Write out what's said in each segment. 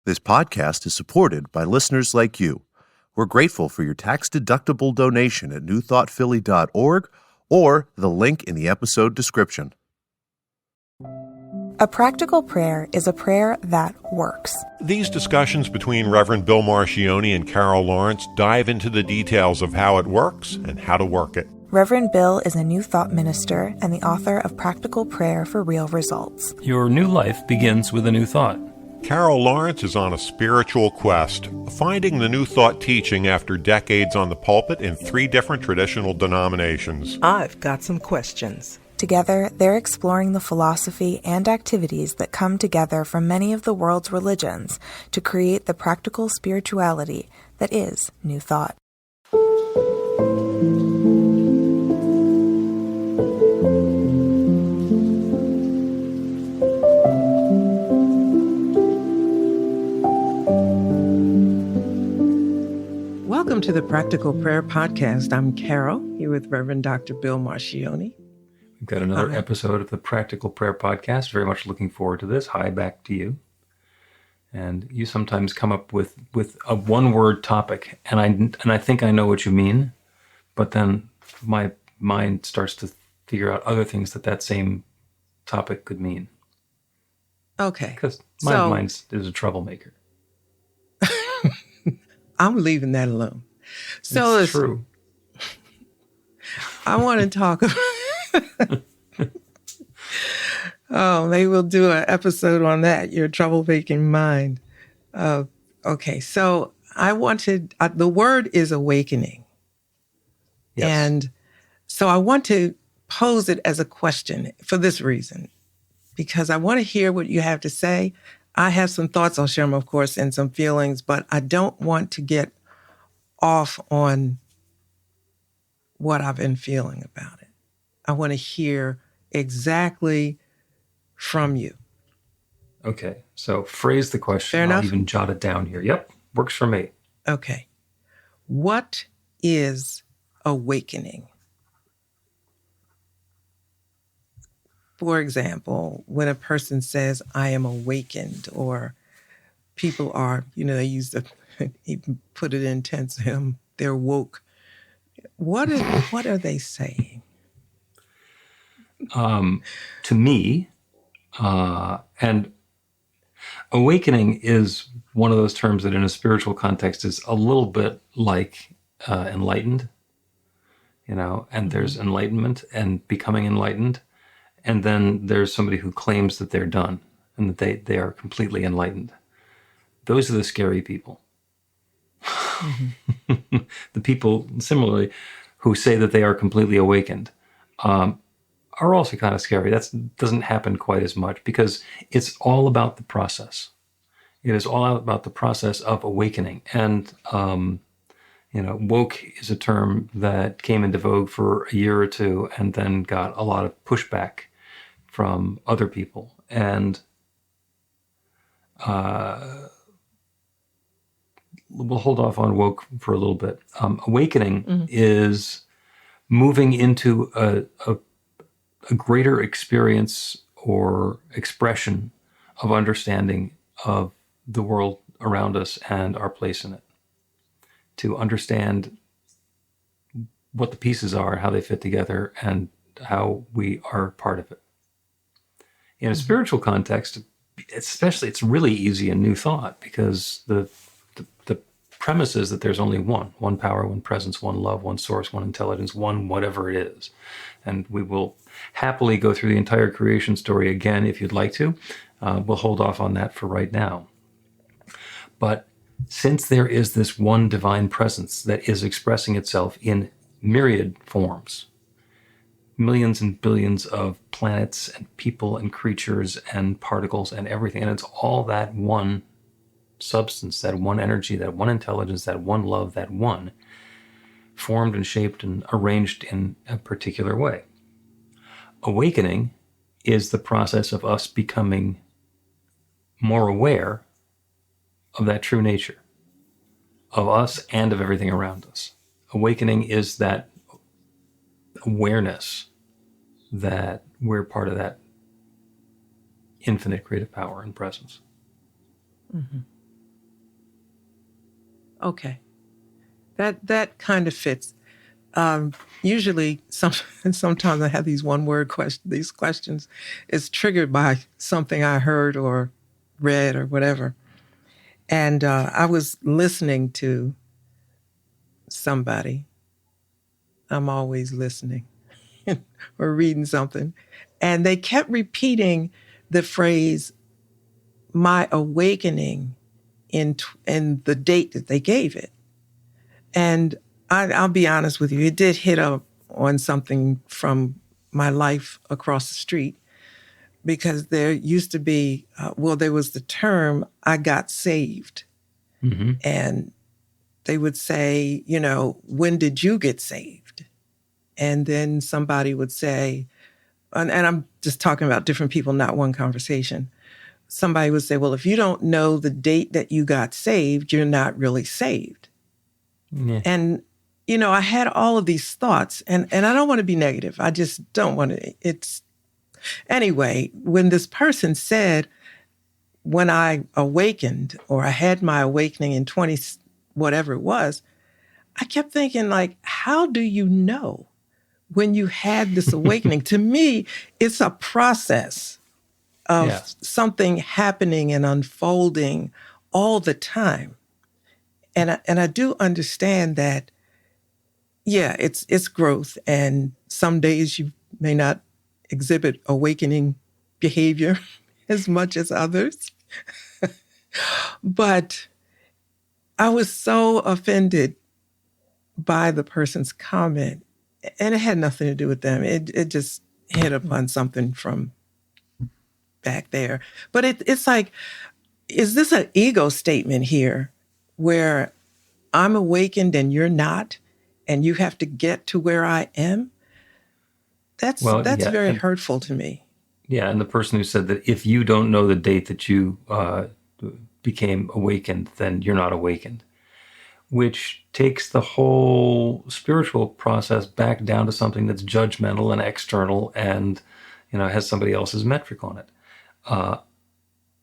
This podcast is supported by listeners like you. We're grateful for your tax-deductible donation at newthoughtphilly.org or the link in the episode description. A practical prayer is a prayer that works. These discussions between Reverend Bill Marchioni and Carol Lawrence dive into the details of how it works and how to work it. Reverend Bill is a New Thought minister and the author of Practical Prayer for Real Results. Your new life begins with a new thought. Carol Lawrence is on a spiritual quest, finding the New Thought teaching after decades on the pulpit in 3 different traditional denominations. I've got some questions. Together, they're exploring the philosophy and activities that come together from many of the world's religions to create the practical spirituality that is New Thought. Welcome to the Practical Prayer Podcast. I'm Carol, here with Reverend Dr. Bill Marchioni. We've got another episode of the Practical Prayer Podcast. Very much looking forward to this. Hi, back to you. And you sometimes come up with a one-word topic, and I think I know what you mean, but then my mind starts to figure out other things that same topic could mean. Okay. Because my mind is a troublemaker. I'm leaving that alone. So it's true. I want to talk about... Oh, maybe we'll do an episode on that, your troublemaking mind. Okay, so I wanted... the word is awakening. Yes. And so I want to pose it as a question for this reason, because I want to hear what you have to say. I have some thoughts, I'll share them, of course, and some feelings, but I don't want to get off on what I've been feeling about it. I want to hear exactly from you. Okay, so phrase the question. Fair enough? I'll even jot it down here. Yep, works for me. Okay. What is awakening? For example, when a person says, I am awakened, or people are, they use the, even put it in tense, they're woke. What are they saying? To me, and awakening is one of those terms that in a spiritual context is a little bit like enlightened, and there's enlightenment and becoming enlightened. And then there's somebody who claims that they're done and that they are completely enlightened. Those are the scary people. Mm-hmm. The people, similarly, who say that they are completely awakened are also kind of scary. That doesn't happen quite as much because it's all about the process. It is all about the process of awakening. And, woke is a term that came into vogue for a year or two and then got a lot of pushback from other people. And we'll hold off on woke for a little bit. Awakening is moving into a greater experience or expression of understanding of the world around us and our place in it. To understand what the pieces are, how they fit together, and how we are part of it. In a spiritual context, especially, it's really easy in New Thought because the premise is that there's only one power, one presence, one love, one source, one intelligence, one whatever it is. And we will happily go through the entire creation story again if you'd like to. We'll hold off on that for right now. But since there is this one divine presence that is expressing itself in myriad forms, millions and billions of planets and people and creatures and particles and everything. And it's all that one substance, that one energy, that one intelligence, that one love, that one formed and shaped and arranged in a particular way. Awakening is the process of us becoming more aware of that true nature, of us and of everything around us. Awakening is that awareness that we're part of that infinite creative power and presence. Mm-hmm. Okay. That kind of fits. Usually, sometimes I have these these questions. It's triggered by something I heard or read or whatever. And I was listening to somebody. I'm always listening or reading something. And they kept repeating the phrase, my awakening in the date that they gave it. And I'll be honest with you, it did hit up on something from my life across the street because there used to be, there was the term, I got saved. Mm-hmm. And they would say, when did you get saved? And then somebody would say, and I'm just talking about different people, not one conversation. Somebody would say, well, if you don't know the date that you got saved, you're not really saved. Yeah. And, I had all of these thoughts and I don't want to be negative. I just don't want to. Anyway, when this person said, when I awakened or I had my awakening in 20, whatever it was, I kept thinking like, how do you know when you had this awakening? To me, it's a process of something happening and unfolding all the time. And I do understand that, it's growth. And some days you may not exhibit awakening behavior as much as others. But I was so offended by the person's comment, and it had nothing to do with them. It just hit upon something from back there. But it's like, is this an ego statement here where I'm awakened and you're not, and you have to get to where I am? That's very hurtful to me. Yeah, and the person who said that if you don't know the date that you became awakened, then you're not awakened, which takes the whole spiritual process back down to something that's judgmental and external and, has somebody else's metric on it.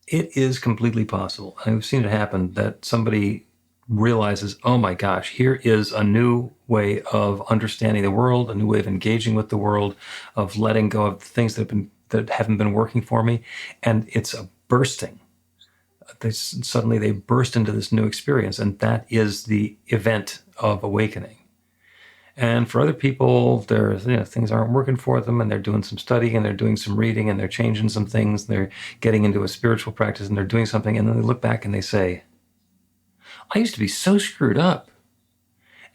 It is completely possible, and we've seen it happen, that somebody realizes, oh my gosh, here is a new way of understanding the world, a new way of engaging with the world, of letting go of things that haven't been working for me, and it's a bursting. Suddenly they burst into this new experience, and that is the event of awakening. And for other people, things aren't working for them, and they're doing some studying, and they're doing some reading, and they're changing some things, and they're getting into a spiritual practice, and they're doing something, and then they look back and they say, I used to be so screwed up,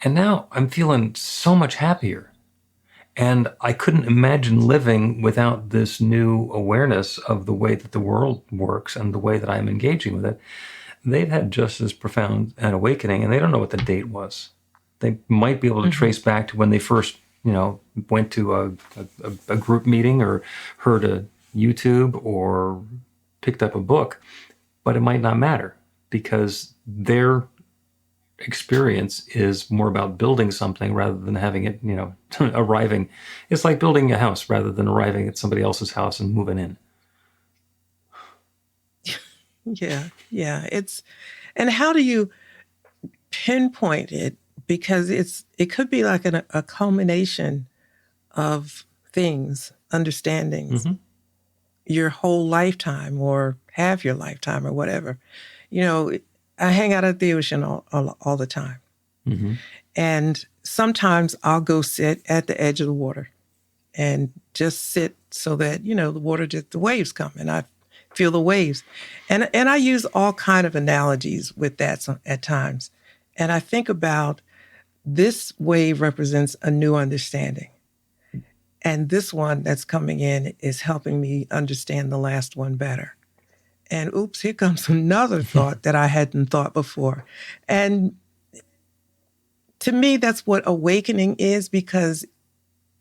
and now I'm feeling so much happier. And I couldn't imagine living without this new awareness of the way that the world works and the way that I'm engaging with it. They've had just as profound an awakening, and they don't know what the date was. They might be able to trace back to when they first, went to a group meeting or heard a YouTube or picked up a book, but it might not matter because their experience is more about building something rather than having it, arriving. It's like building a house rather than arriving at somebody else's house and moving in. Yeah. And how do you pinpoint it? Because it could be like a culmination of things, understandings, your whole lifetime or half your lifetime or whatever. I hang out at the ocean all the time. Mm-hmm. And sometimes I'll go sit at the edge of the water and just sit so that, the waves come and I feel the waves. And I use all kind of analogies with that at times. And I think about this wave represents a new understanding. And this one that's coming in is helping me understand the last one better. And oops, here comes another thought that I hadn't thought before. And to me, that's what awakening is, because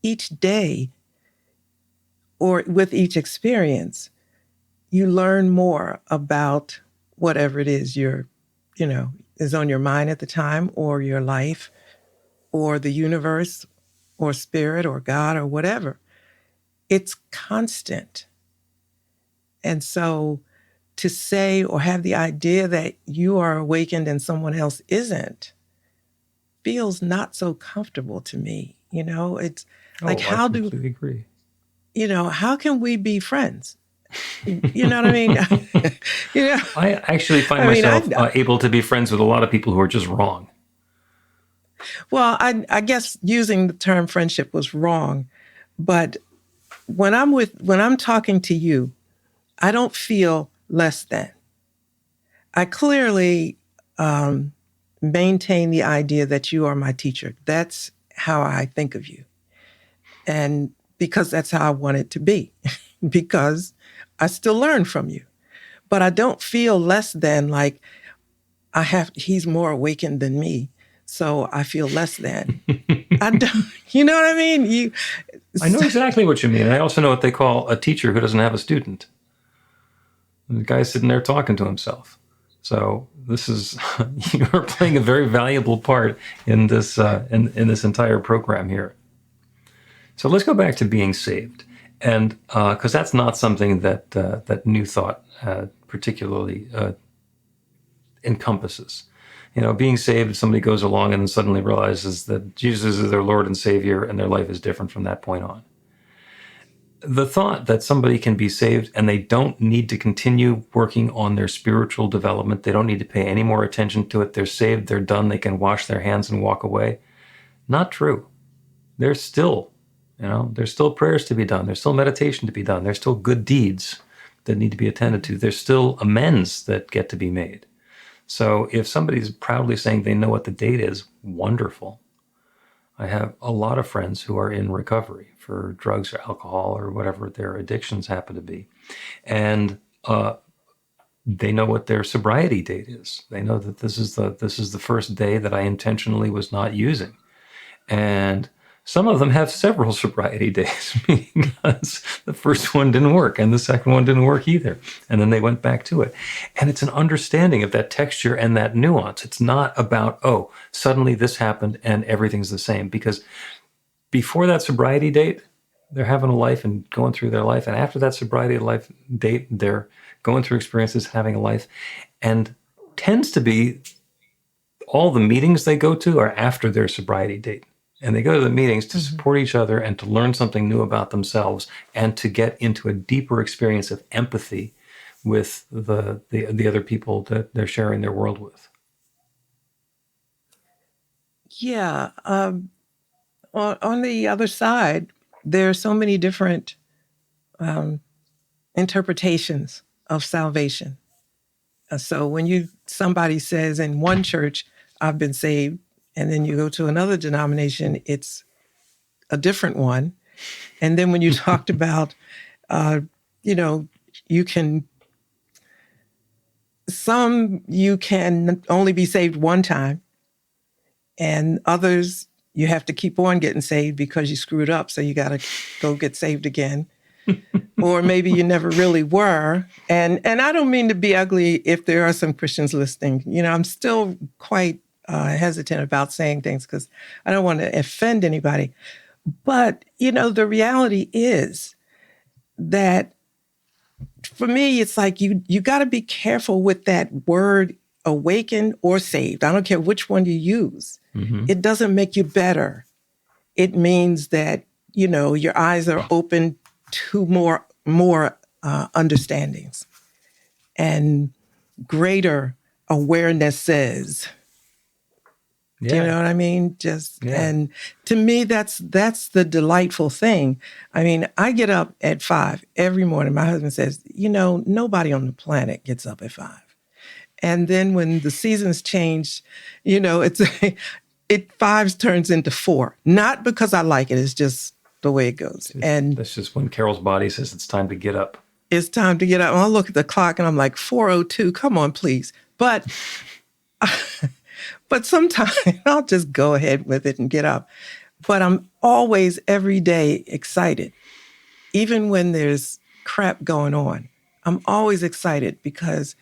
each day or with each experience, you learn more about whatever it is is on your mind at the time, or your life, or the universe, or spirit, or God, or whatever. It's constant. And so to say or have the idea that you are awakened and someone else isn't feels not so comfortable to me. It's like, I completely agree. How can we be friends? You know what I mean? I actually find myself able to be friends with a lot of people who are just wrong. Well, I guess using the term friendship was wrong, but when I'm talking to you, I don't feel less than. I clearly maintain the idea that you are my teacher. That's how I think of you. And because that's how I want it to be, because I still learn from you. But I don't feel less than, like he's more awakened than me, so I feel less than. I don't, you know what I mean? I know exactly what you mean. I also know what they call a teacher who doesn't have a student. The guy's sitting there talking to himself. So this is, you're playing a very valuable part in this in this entire program here. So let's go back to being saved, and because that's not something that New Thought particularly encompasses. Being saved, if somebody goes along and then suddenly realizes that Jesus is their Lord and Savior, and their life is different from that point on. The thought that somebody can be saved and they don't need to continue working on their spiritual development, they don't need to pay any more attention to it, they're saved, they're done, they can wash their hands and walk away. Not true. There's still prayers to be done. There's still meditation to be done. There's still good deeds that need to be attended to. There's still amends that get to be made. So if somebody's proudly saying they know what the date is, wonderful. I have a lot of friends who are in recovery for drugs or alcohol or whatever their addictions happen to be. And they know what their sobriety date is. They know that this is the first day that I intentionally was not using. And some of them have several sobriety days because the first one didn't work and the second one didn't work either. And then they went back to it. And it's an understanding of that texture and that nuance. It's not about, suddenly this happened and everything's the same. Because before that sobriety date, they're having a life and going through their life. And after that sobriety life date, they're going through experiences, having a life. And tends to be all the meetings they go to are after their sobriety date. And they go to the meetings to support each other and to learn something new about themselves and to get into a deeper experience of empathy with the other people that they're sharing their world with. Yeah. On the other side, there are so many different interpretations of salvation. So when somebody says in one church, I've been saved, and then you go to another denomination, it's a different one. And then when you talked about, you can only be saved one time, and others you have to keep on getting saved because you screwed up, so you got to go get saved again. Or maybe you never really were. And I don't mean to be ugly if there are some Christians listening. I'm still quite hesitant about saying things because I don't want to offend anybody. But, the reality is that for me, it's like you got to be careful with that word awakened or saved. I don't care which one you use. Mm-hmm. It doesn't make you better. It means that, your eyes are open to more understandings and greater awarenesses. Yeah. Do you know what I mean? And to me, that's the delightful thing. I mean, I get up at 5 every morning. My husband says, nobody on the planet gets up at 5. And then when the seasons change, it 5 turns into 4. Not because I like it. It's just the way it goes. And that's just when Carol's body says it's time to get up. It's time to get up. And I'll look at the clock and I'm like, 4:02. Come on, please. But sometimes I'll just go ahead with it and get up. But I'm always, every day, excited. Even when there's crap going on, I'm always excited because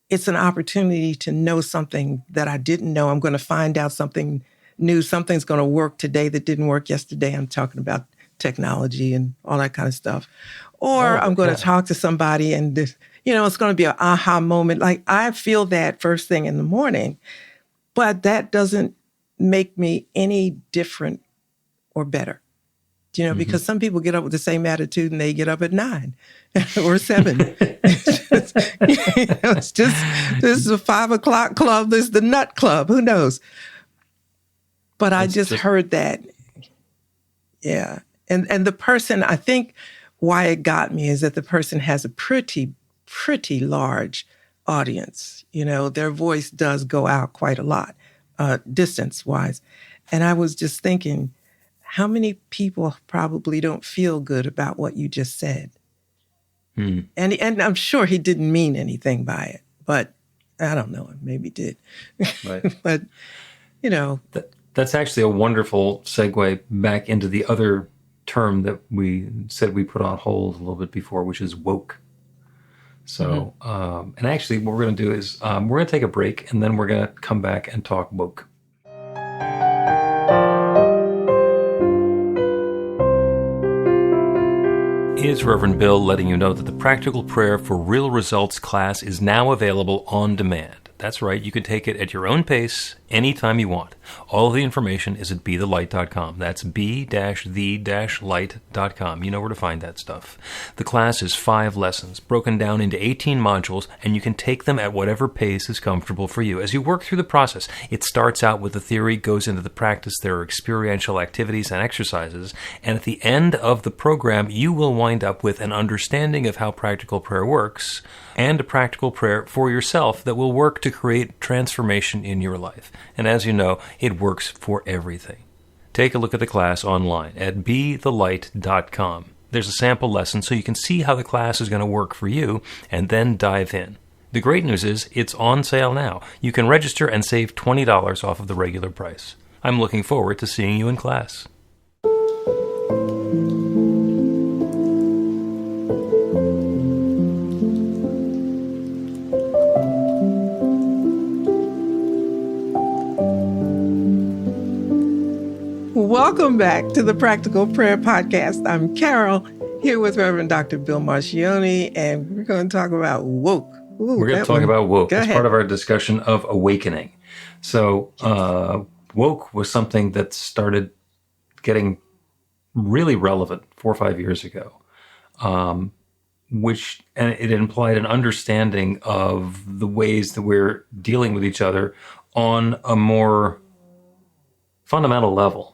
it's an opportunity to know something that I didn't know. I'm going to find out something new. Something's going to work today that didn't work yesterday. I'm talking about technology and all that kind of stuff. Or I'm going to talk to somebody and this, it's going to be an aha moment. Like I feel that first thing in the morning, but that doesn't make me any different or better. Because some people get up with the same attitude and they get up at 9 or 7. It's just, this is a 5 o'clock club. This is the nut club. Who knows? But I just heard that. Yeah. And the person, I think why it got me is that the person has a pretty large audience. Their voice does go out quite a lot, distance-wise. And I was just thinking, how many people probably don't feel good about what you just said? And I'm sure he didn't mean anything by it, but I don't know. Maybe did. Right. But, That's actually a wonderful segue back into the other term that we said we put on hold a little bit before, which is woke. So, and actually what we're going to do is we're going to take a break and then we're going to come back and talk woke. It's Reverend Bill letting you know that the Practical Prayer for Real Results class is now available on demand. That's right, you can take it at your own pace, anytime you want. All of the information is at bethelight.com. That's b-the-light.com. You know where to find that stuff. The class is 5 lessons, broken down into 18 modules, and you can take them at whatever pace is comfortable for you. As you work through the process, it starts out with the theory, goes into the practice, there are experiential activities and exercises, and at the end of the program, you will wind up with an understanding of how practical prayer works, and a practical prayer for yourself that will work to create transformation in your life. And as you know, it works for everything. Take a look at the class online at bethelight.com. There's a sample lesson so you can see how the class is going to work for you and then dive in. The great news is it's on sale now. You can register and save $20 off of the regular price. I'm looking forward to seeing you in class. Welcome back to the Practical Prayer Podcast. I'm Carol, here with Reverend Dr. Bill Marcioni, and we're going to talk about woke. Ooh, we're going to talk about woke as part of our discussion of awakening. So woke was something that started getting really relevant 4 or 5 years ago, and it implied an understanding of the ways that we're dealing with each other on a more fundamental level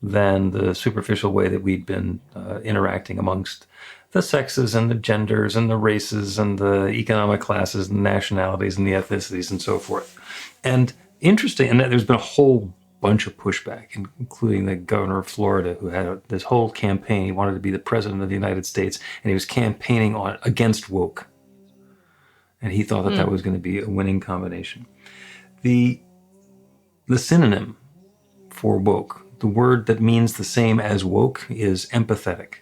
than the superficial way that we'd been interacting amongst the sexes and the genders and the races and the economic classes and the nationalities and the ethnicities and so forth. And interesting, and there's been a whole bunch of pushback, including the governor of Florida, who had this whole campaign. He wanted to be the president of the United States, and he was campaigning against woke. And he thought that was going to be a winning combination. The synonym for woke, the word that means the same as woke, is empathetic.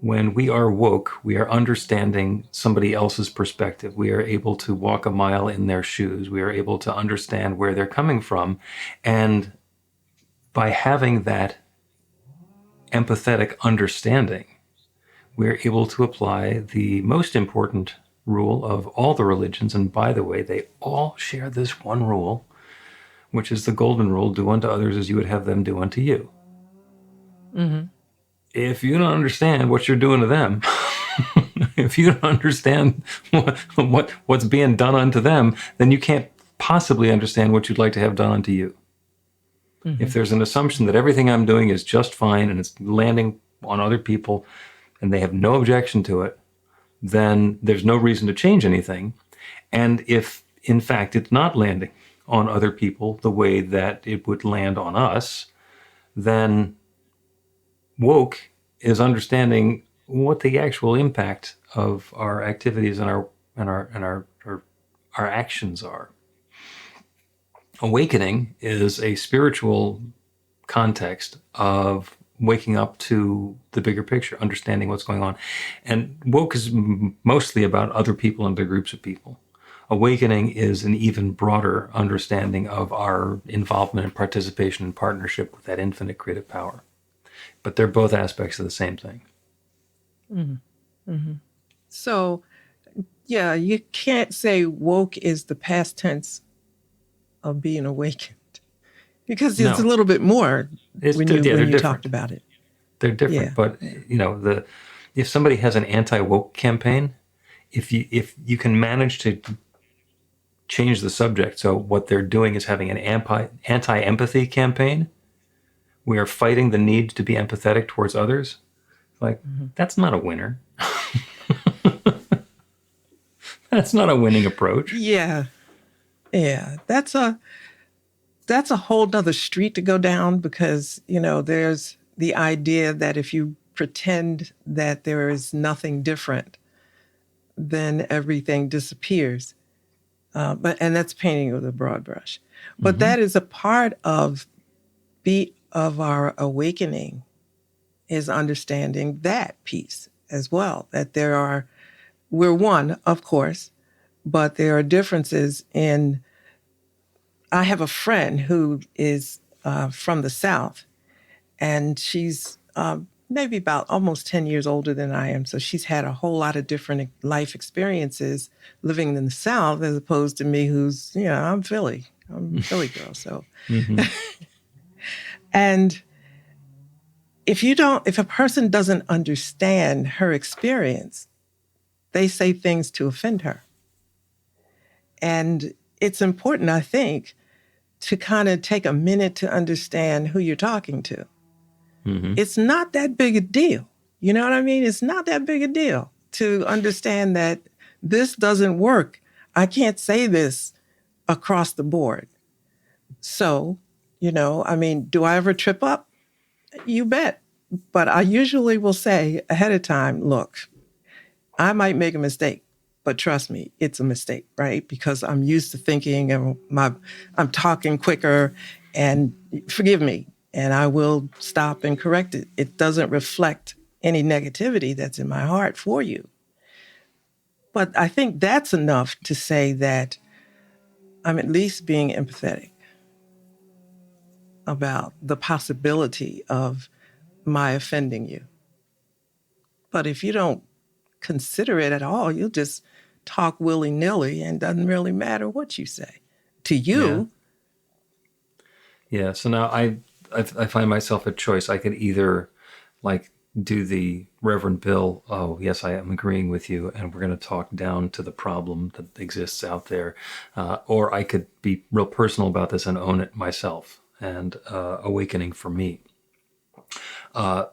When we are woke, we are understanding somebody else's perspective. We are able to walk a mile in their shoes. We are able to understand where they're coming from. And by having that empathetic understanding, we're able to apply the most important rule of all the religions. And by the way, they all share this one rule, which is the golden rule: do unto others as you would have them do unto you. Mm-hmm. If you don't understand what you're doing to them, if you don't understand what's being done unto them, then you can't possibly understand what you'd like to have done unto you. Mm-hmm. If there's an assumption that everything I'm doing is just fine and it's landing on other people and they have no objection to it, then there's no reason to change anything. And if, in fact, it's not landing on other people the way that it would land on us, then woke is understanding what the actual impact of our activities and our actions are. Awakening is a spiritual context of waking up to the bigger picture, understanding what's going on. And woke is mostly about other people and other groups of people. Awakening is an even broader understanding of our involvement and participation and partnership with that infinite creative power. but they're both aspects of the same thing. So, yeah, you can't say woke is the past tense of being awakened because it's a No. little bit more when you Different. talked about it. They're different, Yeah. but if somebody has an anti-woke campaign, if you can manage to change the subject, so what they're doing is having an anti-empathy campaign. We are fighting the need to be empathetic towards others. Like, that's not a winner. That's not a winning approach. Yeah. That's a whole nother street to go down because, there's the idea that if you pretend that there is nothing different, then everything disappears. And that's painting with a broad brush. But that is a part of our awakening, is understanding that piece as well, that we're one, of course, but there are differences in. I have a friend who is from the South, and she's maybe about almost 10 years older than I am. So she's had a whole lot of different life experiences living in the South as opposed to me who's, I'm Philly. I'm a Philly girl. So, and if a person doesn't understand her experience, they say things to offend her. And it's important, I think, to kind of take a minute to understand who you're talking to. It's not that big a deal. You know what I mean? It's not that big a deal to understand that this doesn't work. I can't say this across the board. So, do I ever trip up? You bet. But I usually will say ahead of time, look, I might make a mistake, but trust me, it's a mistake, right? Because I'm used to thinking and I'm talking quicker, and forgive me, and I will stop and correct it. It doesn't reflect any negativity that's in my heart for you. But I think that's enough to say that I'm at least being empathetic about the possibility of my offending you. But if you don't consider it at all, you'll just talk willy-nilly and doesn't really matter what you say. To you. Yeah. So now I find myself a choice. I could either do the Reverend Bill, oh, yes, I am agreeing with you, and we're going to talk down to the problem that exists out there. Or I could be real personal about this and own it myself, and awakening for me.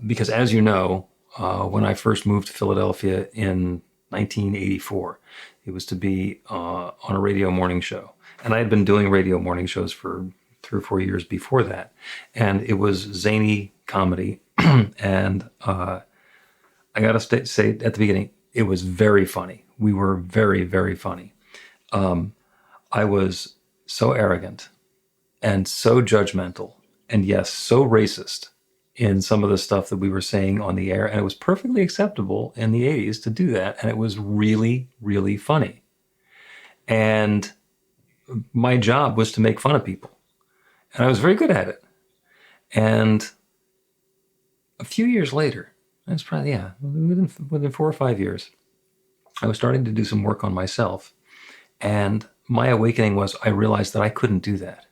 Because as you know, when I first moved to Philadelphia in 1984, it was to be on a radio morning show. And I had been doing radio morning shows for 3 or 4 years before that. And it was zany comedy. And I got to say at the beginning, it was very funny. We were very, very funny. I was so arrogant and so judgmental and, yes, so racist in some of the stuff that we were saying on the air. And it was perfectly acceptable in the 80s to do that. And it was really, really funny. And my job was to make fun of people. And I was very good at it. And a few years later, it was probably, within 4 or 5 years, I was starting to do some work on myself. And my awakening was I realized that I couldn't do that.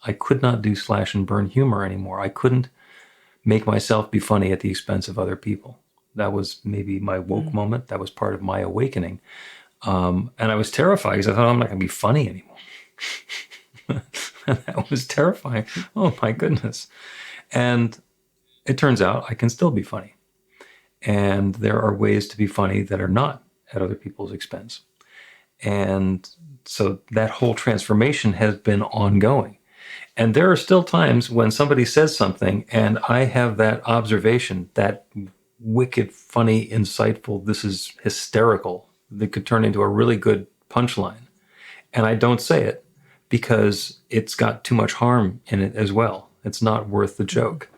I could not do slash and burn humor anymore. I couldn't make myself be funny at the expense of other people. That was maybe my woke moment. That was part of my awakening. And I was terrified because I thought, I'm not going to be funny anymore. That was terrifying. Oh, my goodness. And it turns out I can still be funny. And there are ways to be funny that are not at other people's expense. And so that whole transformation has been ongoing. And there are still times when somebody says something and I have that observation, that wicked, funny, insightful, this is hysterical, that could turn into a really good punchline. And I don't say it because it's got too much harm in it as well. It's not worth the joke.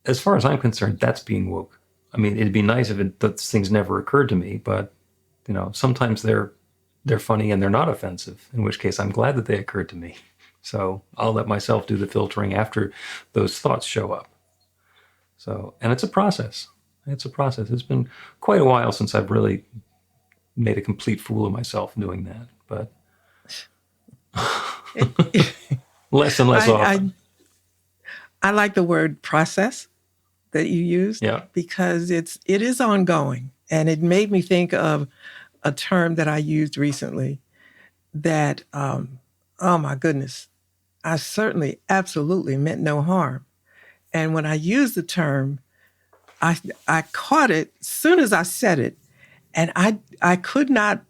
As far as I'm concerned, that's being woke. I mean, it'd be nice if those things never occurred to me, but sometimes they're funny and they're not offensive, in which case I'm glad that they occurred to me. So I'll let myself do the filtering after those thoughts show up. So, and it's a process. It's a process. It's been quite a while since I've really made a complete fool of myself doing that, but less and less often. I like the word process that you used, Yeah. because it is ongoing. And it made me think of a term that I used recently that, oh my goodness, I certainly absolutely meant no harm. And when I used the term, I caught it as soon as I said it. And I could not,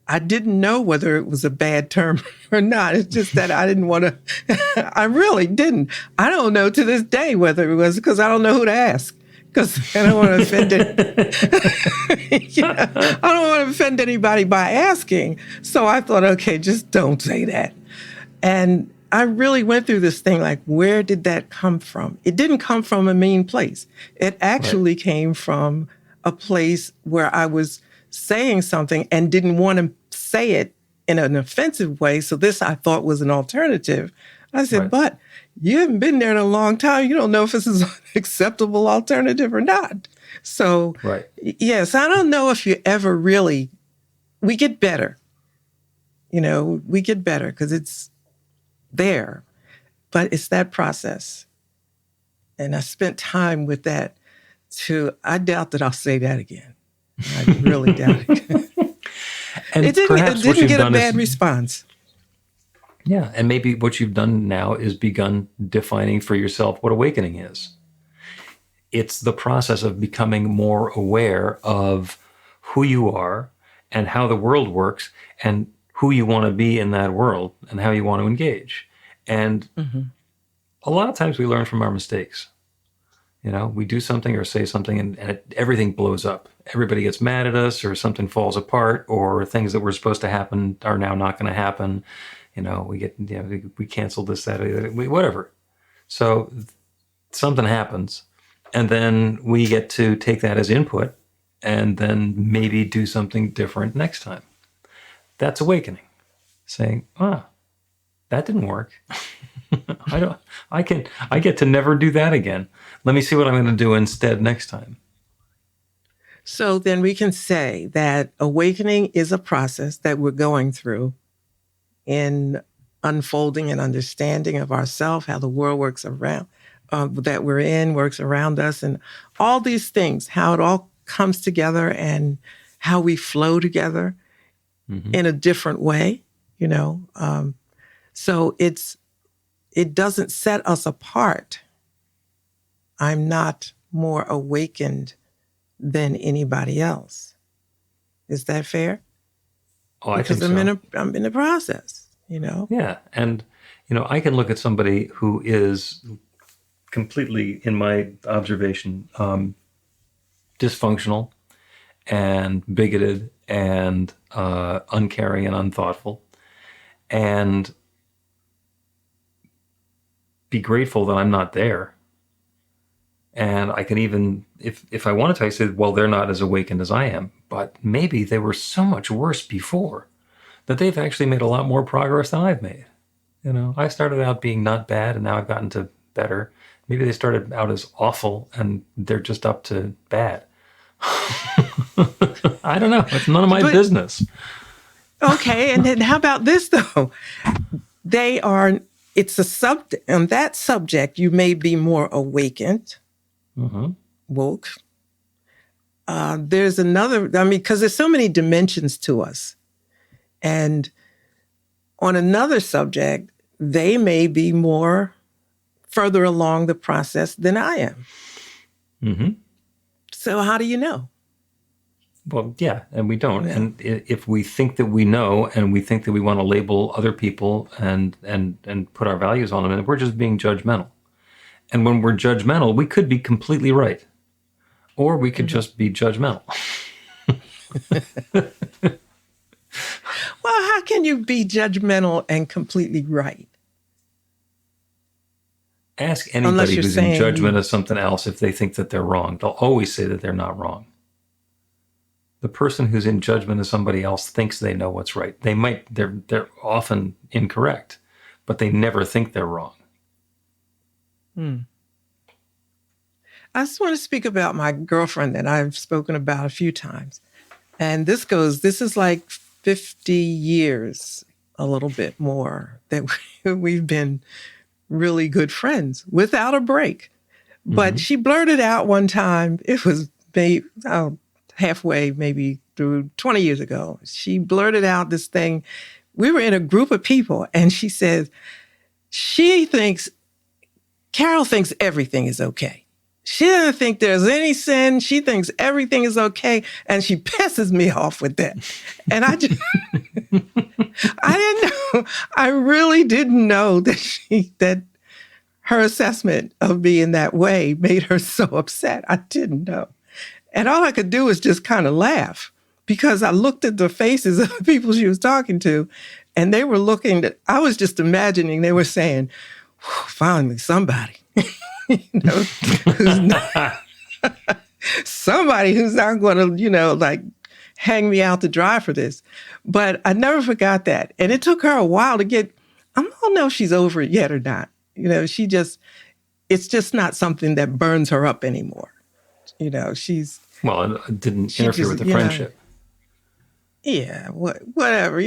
I didn't know whether it was a bad term or not. It's just that I didn't want to, I really didn't. I don't know to this day whether it was, because I don't know who to ask. Because I don't want to offend I don't want to offend anybody by asking. So I thought, okay, just don't say that. And I really went through this thing like, where did that come from? It didn't come from a mean place. It actually came from a place where I was saying something and didn't want to say it in an offensive way. So this I thought was an alternative. I said, but you haven't been there in a long time. You don't know if this is an acceptable alternative or not. So, yes, I don't know if you ever really, we get better. We get better because it's there, but it's that process. And I spent time with that I doubt that I'll say that again. I really doubt it. And it didn't get a bad response. Yeah, and maybe what you've done now is begun defining for yourself what awakening is. It's the process of becoming more aware of who you are and how the world works and who you want to be in that world and how you want to engage. And a lot of times we learn from our mistakes. We do something or say something and everything blows up. Everybody gets mad at us, or something falls apart, or things that were supposed to happen are now not going to happen. We canceled this, that, whatever. So something happens, and then we get to take that as input and then maybe do something different next time. That's awakening. Saying, that didn't work. I get to never do that again. Let me see what I'm going to do instead next time. So then we can say that awakening is a process that we're going through in unfolding and understanding of ourselves, how the world works around, that we're in, works around us, and all these things, how it all comes together and how we flow together in a different way, So it doesn't set us apart. I'm not more awakened than anybody else. Is that fair? Oh, because I think so. I'm in the process, Yeah, and I can look at somebody who is completely, in my observation, dysfunctional and bigoted and uncaring and unthoughtful, and be grateful that I'm not there. And I can even, if I wanted to, I said, well, they're not as awakened as I am, but maybe they were so much worse before that they've actually made a lot more progress than I've made. I started out being not bad, and now I've gotten to better. Maybe they started out as awful, and they're just up to bad. I don't know. It's none of my business. Okay, and then how about this, though? It's a subject, on that subject, you may be more awakened, woke. There's another, because there's so many dimensions to us. And on another subject, they may be more further along the process than I am. So how do you know? Well, yeah, and we don't. Yeah. And if we think that we know, and we think that we want to label other people and put our values on them, and we're just being judgmental. And when we're judgmental, we could be completely right, or we could just be judgmental. Well, how can you be judgmental and completely right? Ask anybody who's in judgment of something else if they think that they're wrong. They'll always say that they're not wrong. The person who's in judgment of somebody else thinks they know what's right. They're often incorrect, but they never think they're wrong. I just want to speak about my girlfriend that I've spoken about a few times. And this is like 50 years, a little bit more, that we've been really good friends without a break. But she blurted out one time, it was halfway, maybe through 20 years ago. She blurted out this thing. We were in a group of people, and she said, Carol thinks everything is okay. She doesn't think there's any sin. She thinks everything is okay. And she pisses me off with that. And I just, I didn't know, I really didn't know that her assessment of me in that way made her so upset. I didn't know. And all I could do was just kind of laugh, because I looked at the faces of the people she was talking to, and they were I was just imagining they were saying, finally somebody. Somebody who's not going to, like hang me out to dry for this. But I never forgot that. And it took her a while to I don't know if she's over it yet or not. It's just not something that burns her up anymore. Well, it didn't interfere with the friendship. Yeah, whatever.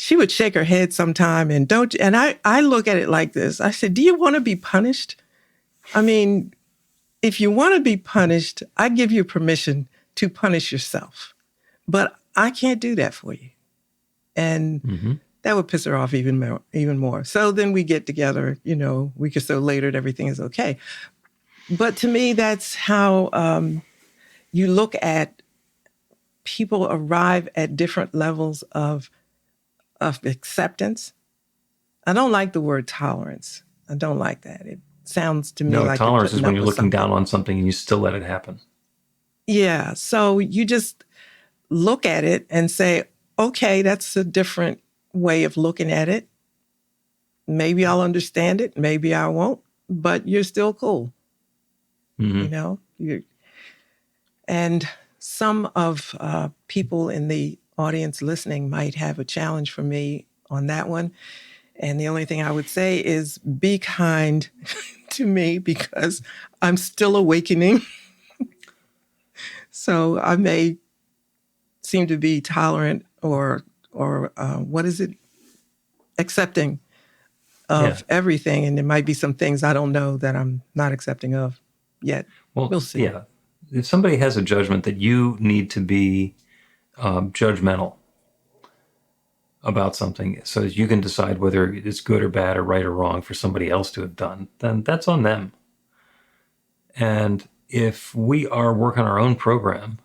She would shake her head sometime and I look at it like this. I said, do you want to be punished? I mean, if you want to be punished, I give you permission to punish yourself. But I can't do that for you. And that would piss her off even more. So then we get together, a week or so later, and everything is okay. But to me, that's how you look at people arrive at different levels of acceptance. I don't like the word tolerance. I don't like that. It sounds to me like tolerance is when you're looking down on something and you still let it happen. Yeah. So you just look at it and say, okay, that's a different way of looking at it. Maybe I'll understand it. Maybe I won't, but you're still cool. And some of people in the audience listening might have a challenge for me on that one. And the only thing I would say is be kind to me, because I'm still awakening. So I may seem to be tolerant or accepting of everything. And there might be some things I don't know that I'm not accepting of yet. Well, we'll see. Yeah. If somebody has a judgment that you need to be judgmental about something so that you can decide whether it's good or bad or right or wrong for somebody else to have done, then that's on them. And if we are working our own program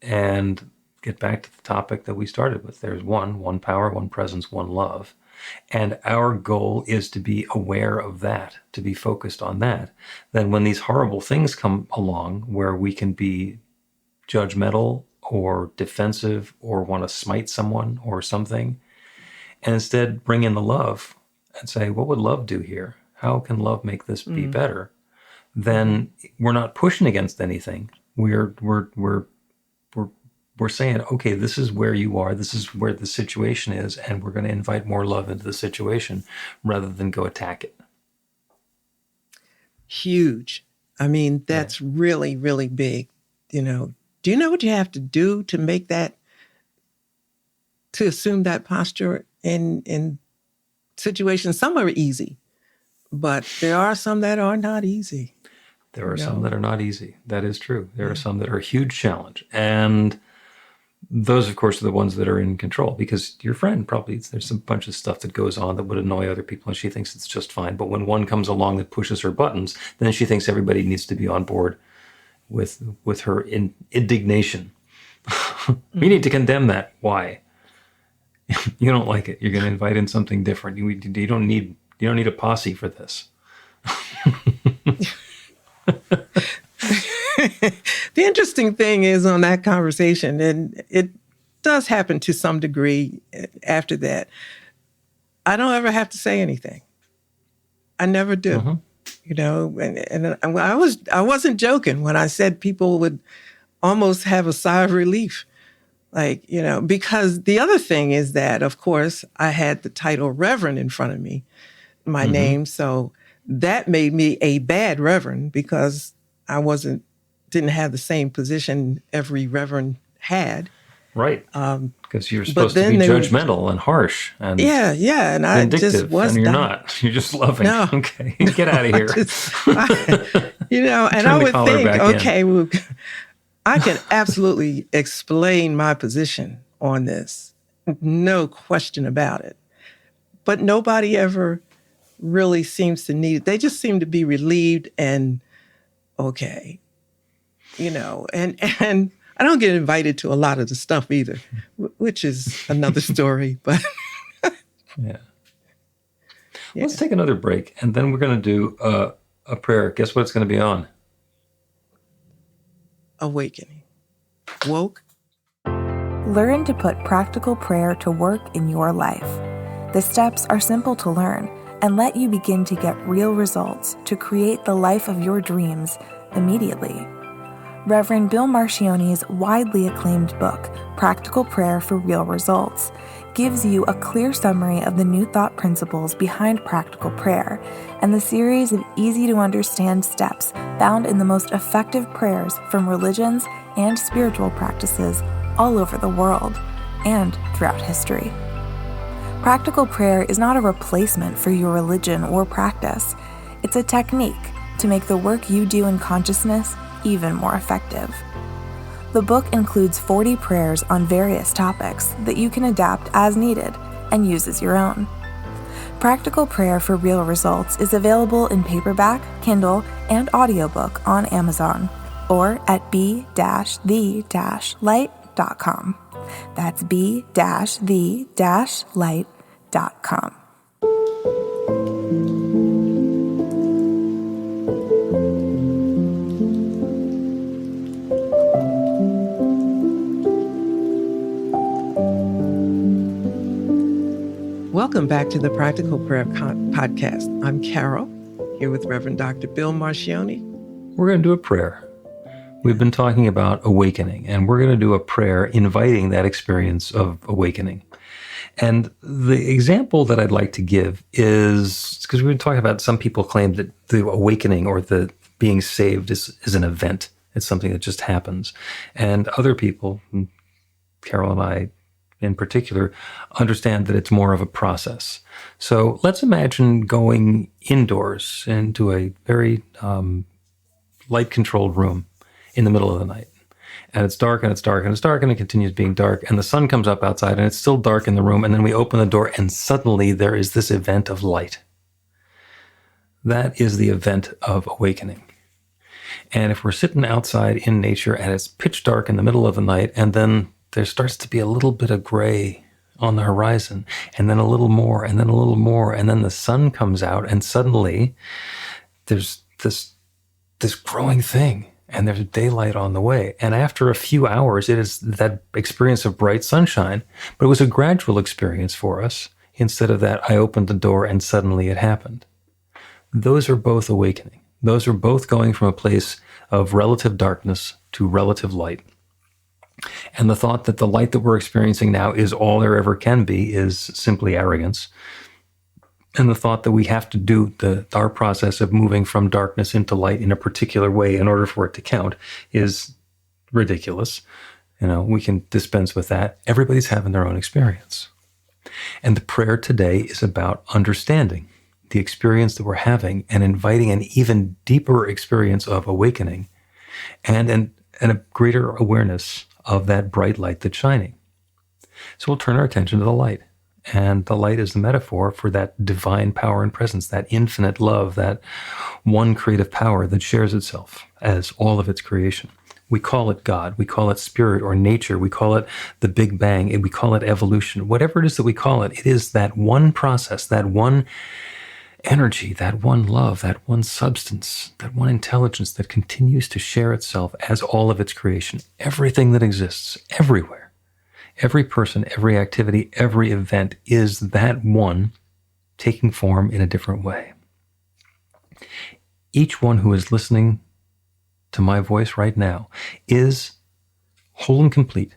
and get back to the topic that we started with, there's one power, one presence, one love. And our goal is to be aware of that, to be focused on that. Then when these horrible things come along where we can be judgmental or defensive or want to smite someone or something, and instead bring in the love and say, what would love do here? How can love make this be better? Then we're not pushing against anything. We're saying, okay, this is where you are. This is where the situation is. And we're going to invite more love into the situation rather than go attack it. Huge. I mean, that's really, really big. Do you know what you have to do to make that, to assume that posture in situations? Some are easy, but there are some that are not easy. There are some that are not easy. That is true. There are some that are a huge challenge. And those, of course, are the ones that are in control, because your friend probably, there's a bunch of stuff that goes on that would annoy other people and she thinks it's just fine. But when one comes along that pushes her buttons, then she thinks everybody needs to be on board with her indignation. We need to condemn that. Why? You don't like it. You're going to invite in something different. You don't need a posse for this. The interesting thing is on that conversation, and it does happen to some degree after that, I don't ever have to say anything. I never do. And I wasn't joking when I said people would almost have a sigh of relief Like, because the other thing is that, of course, I had the title Reverend in front of me, my name. So that made me a bad Reverend because I didn't have the same position every Reverend had. Right. Because you're supposed to then be they would- judgmental and harsh and Yeah. And I just vindictive, was and you're not. not. You're just loving. No. Okay, get out of here. And Turn I the would collar think, back in. okay, well, I can absolutely explain my position on this. No question about it. But nobody ever really seems to need it. They just seem to be relieved and okay, and I don't get invited to a lot of the stuff either, which is another story, but Yeah. Let's take another break, and then we're going to do a prayer. Guess what it's going to be on? awakening. Woke. Learn to put practical prayer to work in your life. The steps are simple to learn and let you begin to get real results to create the life of your dreams immediately. Reverend Bill Marchione's widely acclaimed book, Practical Prayer for Real Results, gives you a clear summary of the New Thought principles behind practical prayer and the series of easy-to-understand steps found in the most effective prayers from religions and spiritual practices all over the world and throughout history. Practical prayer is not a replacement for your religion or practice. It's a technique to make the work you do in consciousness even more effective. The book includes 40 prayers on various topics that you can adapt as needed and use as your own. Practical Prayer for Real Results is available in paperback, Kindle, and audiobook on Amazon or at b-the-light.com. That's b-the-light.com. Welcome back to the Practical Prayer Podcast. I'm Carol, here with Reverend Dr. Bill Marchione. We're going to do a prayer. We've been talking about awakening, and we're going to do a prayer inviting that experience of awakening. And the example that I'd like to give is, because we've been talking about some people claim that the awakening or the being saved is an event. It's something that just happens. And other people, Carol and I in particular, understand that it's more of a process. So let's imagine going indoors into a very light-controlled room in the middle of the night. And it's dark and it's dark and it's dark and it continues being dark. And the sun comes up outside and it's still dark in the room. And then we open the door and suddenly there is this event of light. That is the event of awakening. And if we're sitting outside in nature and it's pitch dark in the middle of the night, and then there starts to be a little bit of gray on the horizon, and then a little more, and then a little more, and then the sun comes out, and suddenly there's this growing thing, and there's daylight on the way. And after a few hours, it is that experience of bright sunshine, but it was a gradual experience for us. Instead of that, I opened the door and suddenly it happened. Those are both awakening. Those are both going from a place of relative darkness to relative light. And the thought that the light that we're experiencing now is all there ever can be is simply arrogance. And the thought that we have to do our process of moving from darkness into light in a particular way in order for it to count is ridiculous. We can dispense with that. Everybody's having their own experience. And the prayer today is about understanding the experience that we're having and inviting an even deeper experience of awakening and a greater awareness of that bright light that's shining. So we'll turn our attention to the light. And the light is the metaphor for that divine power and presence, that infinite love, that one creative power that shares itself as all of its creation. We call it God. We call it spirit or nature. We call it the Big Bang. We call it evolution. Whatever it is that we call it, it is that one process, that one energy, that one love, that one substance, that one intelligence that continues to share itself as all of its creation. Everything that exists, everywhere, every person, every activity, every event is that one taking form in a different way. Each one who is listening to my voice right now is whole and complete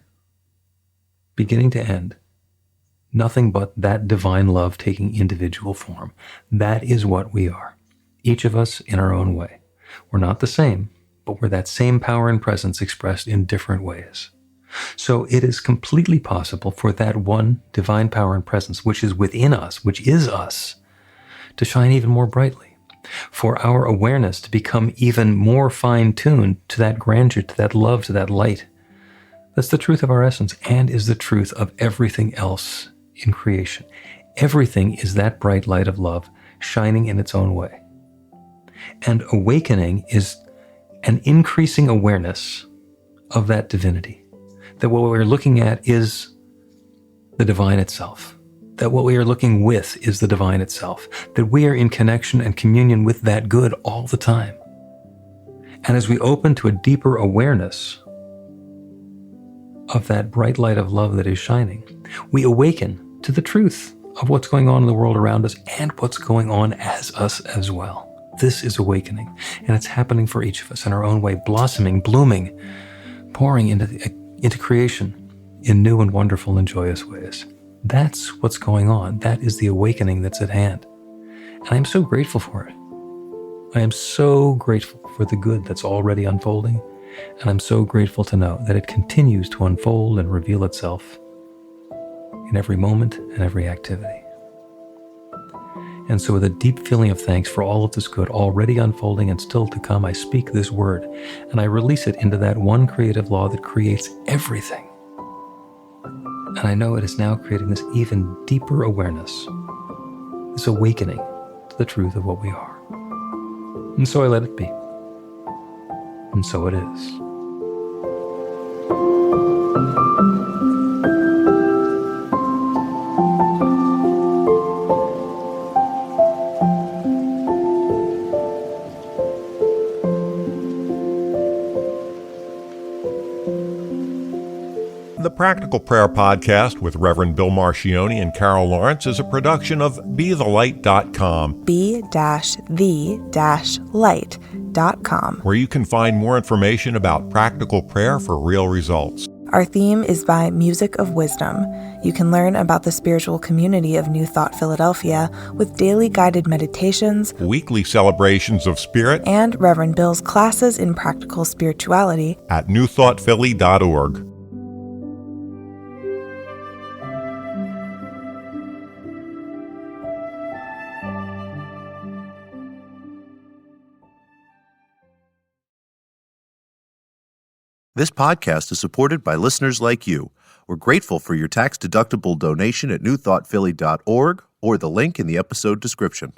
beginning to end, nothing but that divine love taking individual form. That is what we are, each of us in our own way. We're not the same, but we're that same power and presence expressed in different ways. So it is completely possible for that one divine power and presence, which is within us, which is us, to shine even more brightly, for our awareness to become even more fine-tuned to that grandeur, to that love, to that light. That's the truth of our essence and is the truth of everything else in creation. Everything is that bright light of love shining in its own way. And awakening is an increasing awareness of that divinity, that what we're looking at is the divine itself, that what we are looking with is the divine itself, that we are in connection and communion with that good all the time. And as we open to a deeper awareness of that bright light of love that is shining, we awaken to the truth of what's going on in the world around us and what's going on as us as well. This is awakening, and it's happening for each of us in our own way, blossoming, blooming, pouring into creation in new and wonderful and joyous ways. That's what's going on. That is the awakening that's at hand. And I'm so grateful for it. I am so grateful for the good that's already unfolding, and I'm so grateful to know that it continues to unfold and reveal itself in every moment and every activity. And so with a deep feeling of thanks for all of this good already unfolding and still to come, I speak this word and I release it into that one creative law that creates everything. And I know it is now creating this even deeper awareness, this awakening to the truth of what we are. And so I let it be. And so it is. The Practical Prayer Podcast with Reverend Bill Marcioni and Carol Lawrence is a production of BeTheLight.com. be-the-light.com. Where you can find more information about practical prayer for real results. Our theme is by Music of Wisdom. You can learn about the spiritual community of New Thought Philadelphia with daily guided meditations, Weekly celebrations of spirit, and Reverend Bill's classes in practical spirituality at newthoughtphilly.org. This podcast is supported by listeners like you. We're grateful for your tax-deductible donation at newthoughtphilly.org or the link in the episode description.